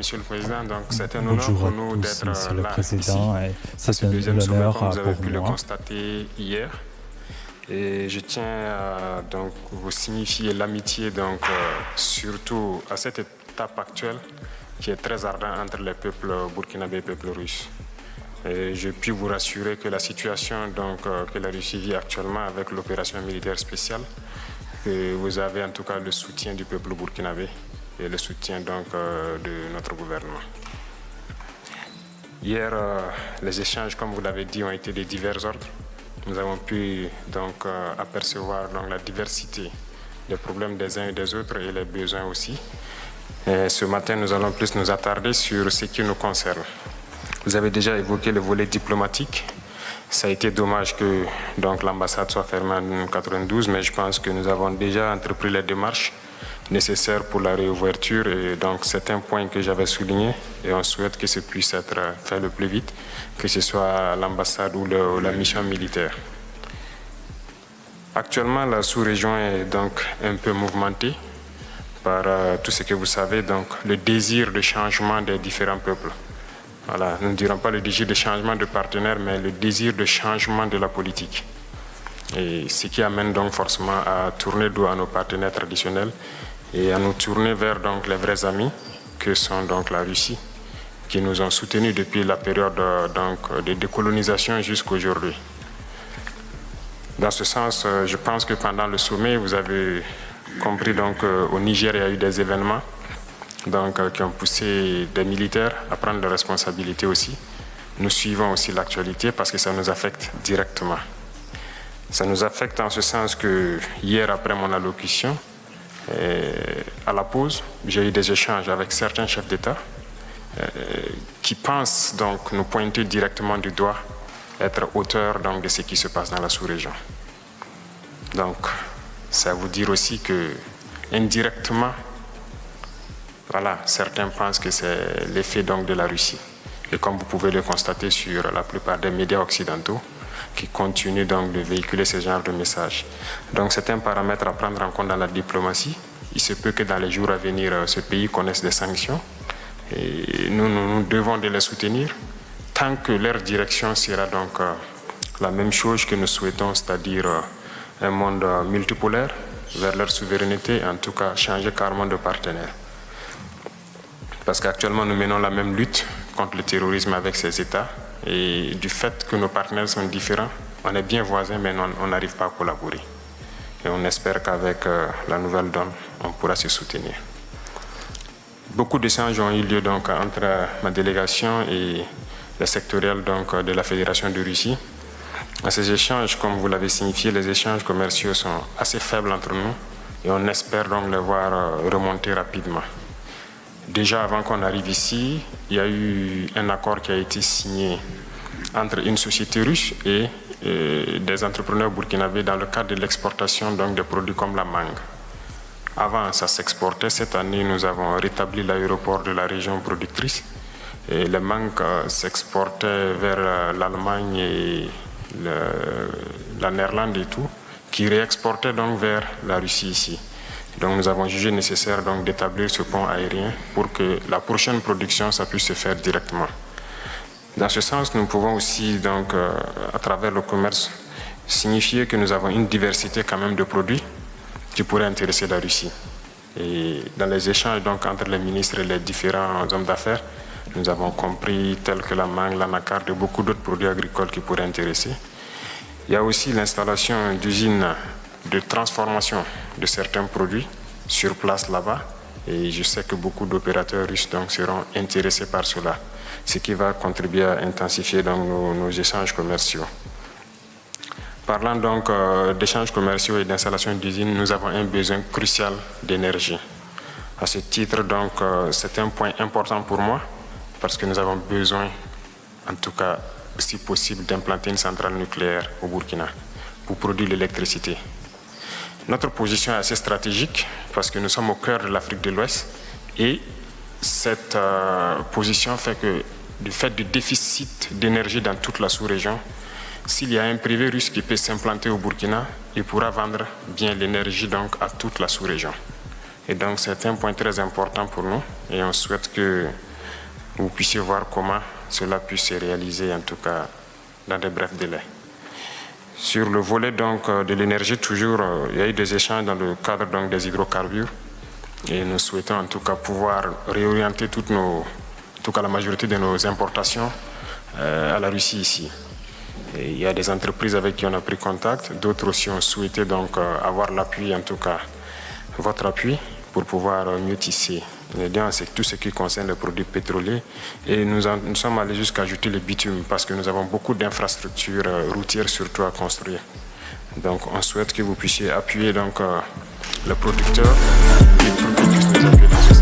Monsieur le Président, donc c'est un honneur Bonjour pour à nous tous, d'être Monsieur le là Président. ici. C'est Le un deuxième sommet, honneur comme vous avez pour pu le moi. constater hier. Et je tiens à donc, vous signifier l'amitié, surtout à cette étape actuelle qui est très ardente entre les peuples burkinabés et les peuples russes. Et je puis vous rassurer que la situation que la Russie vit actuellement avec l'opération militaire spéciale, que vous avez en tout cas le soutien du peuple burkinabé et le soutien de notre gouvernement. Hier, les échanges, comme vous l'avez dit, ont été de divers ordres. Nous avons pu apercevoir la diversité des problèmes des uns et des autres et les besoins aussi. Et ce matin, nous allons plus nous attarder sur ce qui nous concerne. Vous avez déjà évoqué le volet diplomatique. Ça a été dommage que l'ambassade soit fermée en 1992, mais je pense que nous avons déjà entrepris les démarches nécessaires pour la réouverture. Et donc, c'est un point que j'avais souligné et on souhaite que ce puisse être fait le plus vite, que ce soit l'ambassade ou la mission militaire. Actuellement, la sous-région est donc un peu mouvementée par tout ce que vous savez, donc le désir de changement des différents peuples. Voilà, nous ne dirons pas le désir de changement de partenaire, mais le désir de changement de la politique. Et ce qui amène donc forcément à tourner dos à nos partenaires traditionnels et à nous tourner vers les vrais amis que sont la Russie, qui nous ont soutenus depuis la période de décolonisation jusqu'à aujourd'hui. Dans ce sens, je pense que pendant le sommet, vous avez compris au Niger, il y a eu des événements qui ont poussé des militaires à prendre des responsabilités aussi. Nous suivons aussi l'actualité parce que ça nous affecte directement. Ça nous affecte en ce sens que hier, après mon allocution, à la pause, j'ai eu des échanges avec certains chefs d'État qui pensent nous pointer directement du doigt, être auteurs de ce qui se passe dans la sous-région. Donc, ça veut dire aussi que indirectement, voilà, certains pensent que c'est l'effet de la Russie. Et comme vous pouvez le constater sur la plupart des médias occidentaux qui continuent de véhiculer ce genre de messages. Donc c'est un paramètre à prendre en compte dans la diplomatie. Il se peut que dans les jours à venir, ce pays connaisse des sanctions. Et nous devons de les soutenir tant que leur direction sera la même chose que nous souhaitons, c'est-à-dire un monde multipolaire vers leur souveraineté, en tout cas changer carrément de partenaire. Parce qu'actuellement, nous menons la même lutte contre le terrorisme avec ces États. Et du fait que nos partenaires sont différents, on est bien voisins, mais on n'arrive pas à collaborer. Et on espère qu'avec la nouvelle donne, on pourra se soutenir. Beaucoup d'échanges ont eu lieu entre ma délégation et le sectoriel de la Fédération de Russie. À ces échanges, comme vous l'avez signifié, les échanges commerciaux sont assez faibles entre nous et on espère les voir remonter rapidement. Déjà, avant qu'on arrive ici, il y a eu un accord qui a été signé entre une société russe et des entrepreneurs burkinabés dans le cadre de l'exportation des produits comme la mangue. Avant, ça s'exportait. Cette année, nous avons rétabli l'aéroport de la région productrice. Et les mangues s'exportaient vers l'Allemagne et la Néerlande et tout, qui réexportaient vers la Russie ici. Donc nous avons jugé nécessaire d'établir ce pont aérien pour que la prochaine production ça puisse se faire directement. Dans ce sens, nous pouvons aussi à travers le commerce signifier que nous avons une diversité quand même de produits qui pourraient intéresser la Russie. Et dans les échanges entre les ministres et les différents hommes d'affaires, nous avons compris tels que la mangue, l'anacarde et beaucoup d'autres produits agricoles qui pourraient intéresser. Il y a aussi l'installation d'usines de transformation de certains produits sur place là-bas. Et je sais que beaucoup d'opérateurs russes seront intéressés par cela, ce qui va contribuer à intensifier nos échanges commerciaux. Parlant d'échanges commerciaux et d'installation d'usines, nous avons un besoin crucial d'énergie. À ce titre, c'est un point important pour moi parce que nous avons besoin, en tout cas, si possible, d'implanter une centrale nucléaire au Burkina pour produire l'électricité. Notre position est assez stratégique parce que nous sommes au cœur de l'Afrique de l'Ouest et cette position fait que du fait du déficit d'énergie dans toute la sous-région, s'il y a un privé russe qui peut s'implanter au Burkina, il pourra vendre bien l'énergie à toute la sous-région. Et donc c'est un point très important pour nous et on souhaite que vous puissiez voir comment cela puisse se réaliser, en tout cas dans de brefs délais. Sur le volet donc de l'énergie, toujours, il y a eu des échanges dans le cadre donc, des hydrocarbures et nous souhaitons en tout cas pouvoir réorienter en tout cas la majorité de nos importations à la Russie ici. Et il y a des entreprises avec qui on a pris contact, d'autres aussi ont souhaité donc avoir l'appui, en tout cas votre appui, pour pouvoir mieux tisser les liens, c'est tout ce qui concerne les produits pétroliers. Et nous sommes allés jusqu'à ajouter le bitume parce que nous avons beaucoup d'infrastructures routières surtout à construire. Donc on souhaite que vous puissiez appuyer donc, le producteur et pour qu'il puisse nous appuyer dans ce